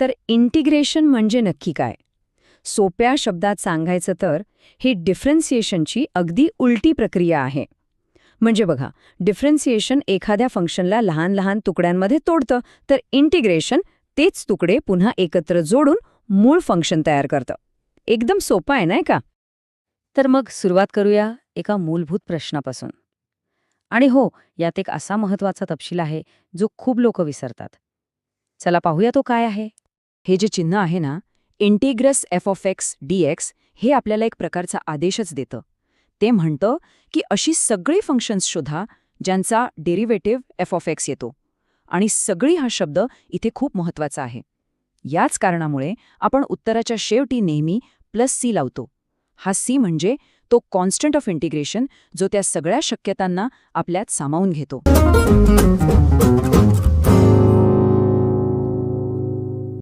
तर इंटिग्रेशन म्हणजे नक्की काय? सोप्या शब्दात सांगायचं तर ही डिफरन्सिएशनची अगदी उलटी प्रक्रिया आहे. म्हणजे बघा, डिफरन्सिएशन एखाद्या फंक्शनला लहान लहान तुकड्यांमध्ये तोडतं, तर इंटिग्रेशन तेच तुकडे पुन्हा एकत्र जोडून मूळ फंक्शन तयार करतं. एकदम सोपं आहे नाही का? तर मग सुरुवात करूया एका मूलभूत प्रश्नापासून. आणि हो, यात एक असा महत्वाचा तपशील आहे जो खूप लोक विसरतात. चला पाहूया तो काय आहे. हे जे चिन्ह आहे ना, integrals f of x d x, हे आपल्याला एक प्रकारचा आदेशच देतं. ते म्हणतं की अशी सगळी फंक्शन्स शोधा ज्यांचा डेरिव्हेटिव्ह एफ ऑफ एक्स येतो. आणि सगळी हा शब्द इथे खूप महत्वाचा आहे. याच कारणामुळे आपण उत्तराच्या शेवटी नेहमी +c लावतो. हा c म्हणजे तो कॉन्स्टंट ऑफ इंटिग्रेशन जो त्या सगळ्या शक्यतांना आपल्यात सामावून घेतो.